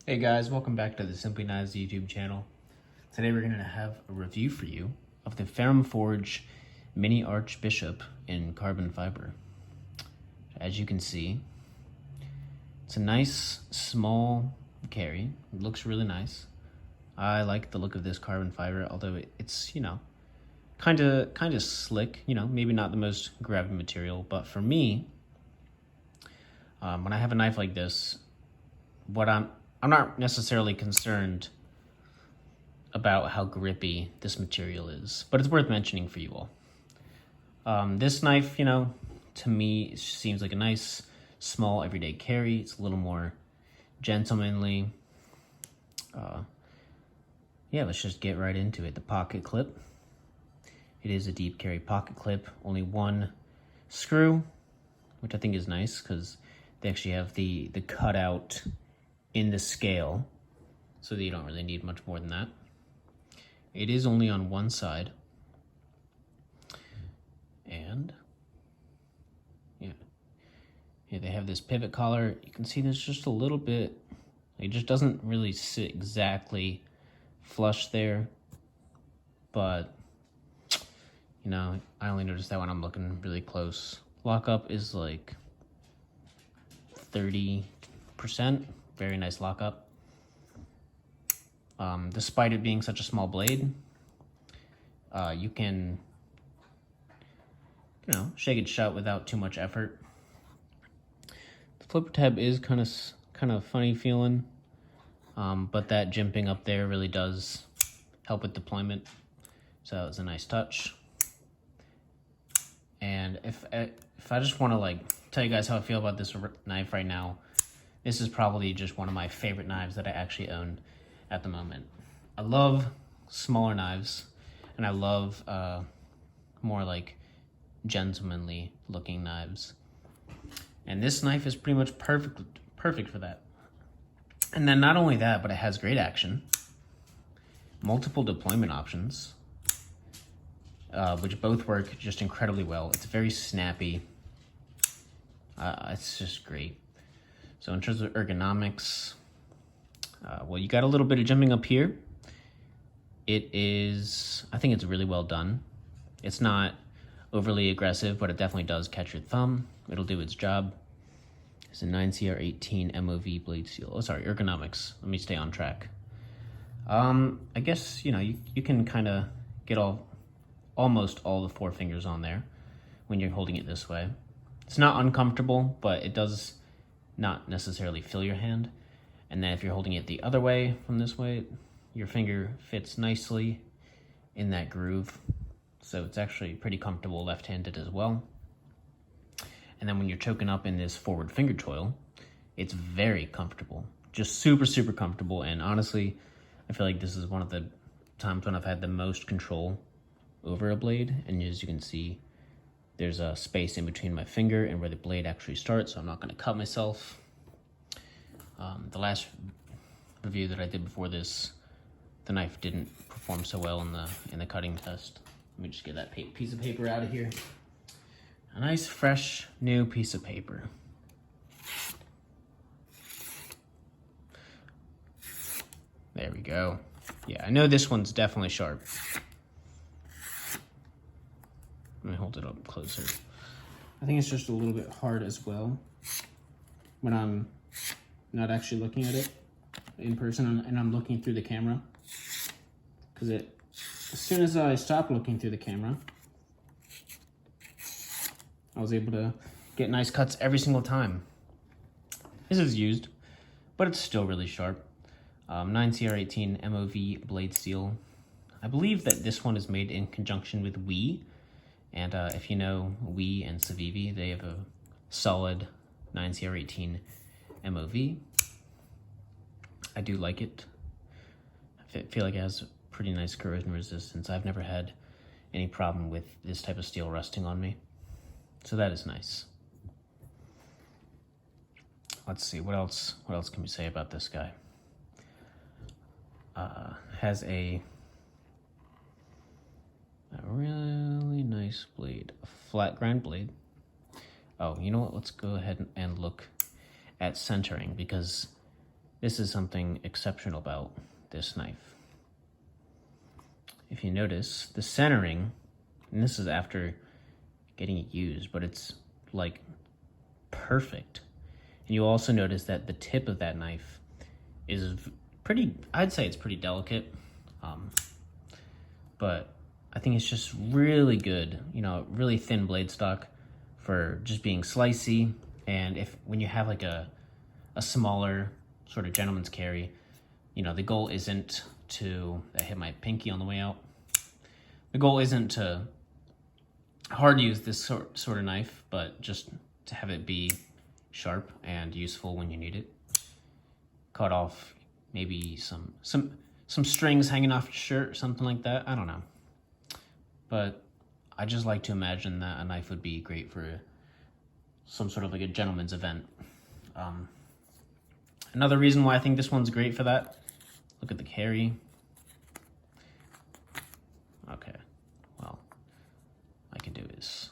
Hey guys, welcome back to the Simply Knives YouTube channel. Today we're going to have a review for you of the Ferrum Forge Mini Archbishop in carbon fiber. As you can see, it's a nice small carry. It looks really nice. I like the look of this carbon fiber, although it's, kind of slick, maybe not the most grabby material, but for me, when I have a knife like this, I'm not necessarily concerned about how grippy this material is, but it's worth mentioning for you all. This knife, to me, seems like a nice, small, everyday carry. It's a little more gentlemanly. Yeah, let's just get right into it. The pocket clip. It is a deep carry pocket clip. Only one screw, which I think is nice because they actually have the cutout in the scale, so that you don't really need much more than that. It is only on one side, and yeah, they have this pivot collar. You can see there's just a little bit, it just doesn't really sit exactly flush there, but I only noticed that when I'm looking really close. Lockup is like 30%. Very nice lockup. Despite it being such a small blade, you can, shake it shut without too much effort. The flipper tab is kind of funny feeling, but that jimping up there really does help with deployment. So it's a nice touch. And if I just want to tell you guys how I feel about this knife right now, this is probably just one of my favorite knives that I actually own at the moment. I love smaller knives, and I love more gentlemanly looking knives. And this knife is pretty much perfect for that. And then not only that, but it has great action, multiple deployment options, which both work just incredibly well. It's very snappy. It's just great. So in terms of ergonomics, well, you got a little bit of jimping up here. I think it's really well done. It's not overly aggressive, but it definitely does catch your thumb. It'll do its job. It's a 9CR18 MOV blade steel. Oh, sorry, ergonomics. Let me stay on track. I guess, you can kind of get almost all the four fingers on there when you're holding it this way. It's not uncomfortable, but it does not necessarily fill your hand. And then if you're holding it the other way from this way, your finger fits nicely in that groove. So it's actually pretty comfortable left-handed as well. And then when you're choking up in this forward finger choil, it's very comfortable, just super, super comfortable. And honestly, I feel like this is one of the times when I've had the most control over a blade. And as you can see, there's a space in between my finger and where the blade actually starts, so I'm not going to cut myself. The last review that I did before this, the knife didn't perform so well in the cutting test. Let me just get that piece of paper out of here. A nice, fresh, new piece of paper. There we go. Yeah, I know this one's definitely sharp. Let me hold it up closer. I think it's just a little bit hard as well when I'm not actually looking at it in person and I'm looking through the camera. Because as soon as I stopped looking through the camera, I was able to get nice cuts every single time. This is used, but it's still really sharp. 9CR18 MOV blade steel. I believe that this one is made in conjunction with Wii. And if you know Wii and Civivi, they have a solid 9CR18 MOV. I do like it. I feel like it has pretty nice corrosion resistance. I've never had any problem with this type of steel rusting on me. So that is nice. Let's see, what else can we say about this guy? Has a really nice blade, a flat grind blade. Oh, you know what? Let's go ahead and look at centering, because this is something exceptional about this knife. If you notice, the centering, and this is after getting it used, but it's like perfect. And you also notice that the tip of that knife is pretty, I'd say it's pretty delicate, but I think it's just really good, you know, really thin blade stock for just being slicey. And when you have like a smaller sort of gentleman's carry, you know, the goal isn't to, I hit my pinky on the way out. The goal isn't to hard use this sort of knife, but just to have it be sharp and useful when you need it. Cut off maybe some strings hanging off your shirt or something like that. I don't know. But I just like to imagine that a knife would be great for some sort of like a gentleman's event. Another reason why I think this one's great for that, look at the carry. Okay, well, I can do this.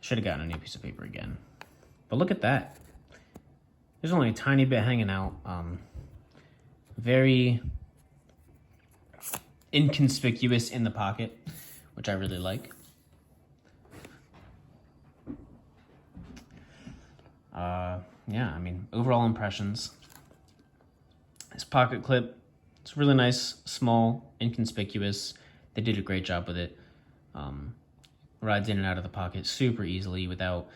Should have gotten a new piece of paper again. But look at that. There's only a tiny bit hanging out. Very inconspicuous in the pocket, which I really like. Yeah, I mean, overall impressions. This pocket clip, it's really nice, small, inconspicuous. They did a great job with it. Rides in and out of the pocket super easily without,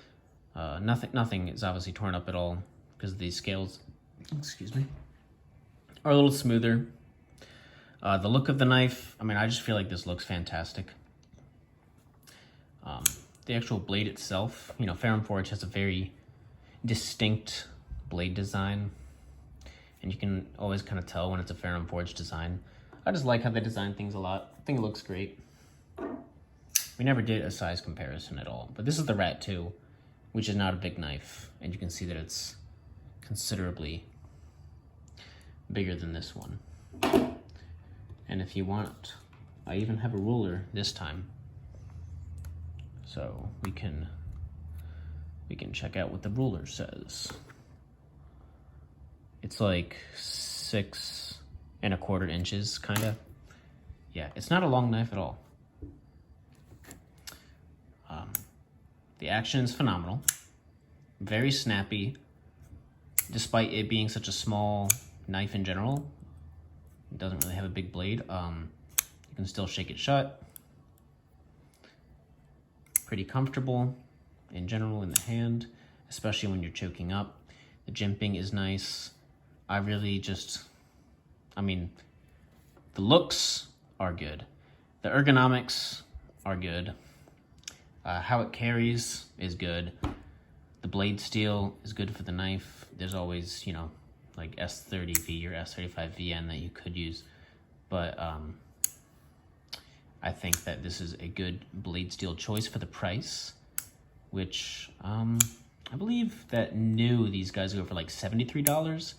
nothing is obviously torn up at all because these scales, excuse me, are a little smoother. The look of the knife, I mean, I just feel like this looks fantastic. The actual blade itself, you know, Ferrum Forge has a very distinct blade design, and you can always kind of tell when it's a Ferrum Forge design. I just like how they design things a lot. I think it looks great. We never did a size comparison at all, but this is the Rat 2, which is not a big knife, and you can see that it's considerably bigger than this one. And if you want, I even have a ruler this time, so we can check out what the ruler says. It's like 6¼ inches, kind of. Yeah, it's not a long knife at all. The action is phenomenal. Very snappy, despite it being such a small knife in general. It doesn't really have a big blade. You can still shake it shut. Pretty comfortable in general in the hand, especially when you're choking up. The jimping is nice. I mean, the looks are good. The ergonomics are good. How it carries is good. The blade steel is good for the knife. There's always, you know, like S30V or S35VN that you could use. But I think that this is a good blade steel choice for the price, which I believe that new these guys go for like $73.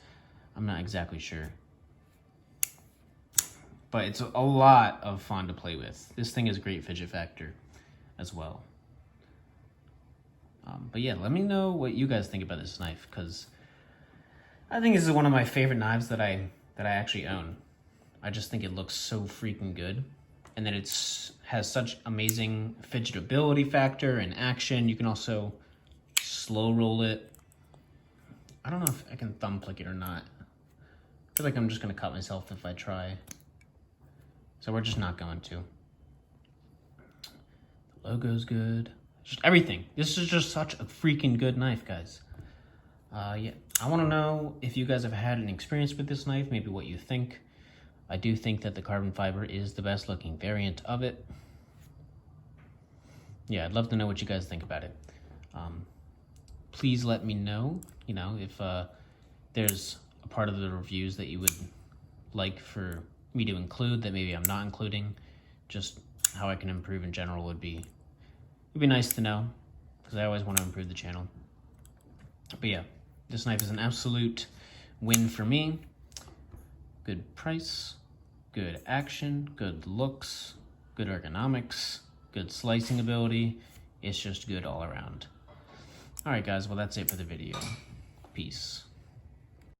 I'm not exactly sure. But it's a lot of fun to play with. This thing is a great fidget factor as well. But yeah, let me know what you guys think about this knife, because I think this is one of my favorite knives that I actually own. I just think it looks so freaking good, and then has such amazing fidgetability factor and action. You can also slow roll it. I don't know if I can thumb click it or not. I feel like I'm just gonna cut myself if I try. So we're just not going to. The logo's good. Just everything. This is just such a freaking good knife, guys. Yeah, I want to know if you guys have had an experience with this knife, maybe what you think. I do think that the carbon fiber is the best looking variant of it. Yeah, I'd love to know what you guys think about it. Please let me know, you know, if there's a part of the reviews that you would like for me to include that maybe I'm not including. Just how I can improve in general would be nice to know, because I always want to improve the channel. But yeah, this knife is an absolute win for me. Good price, good action, good looks, good ergonomics, good slicing ability. It's just good all around. All right, guys, well, that's it for the video. Peace.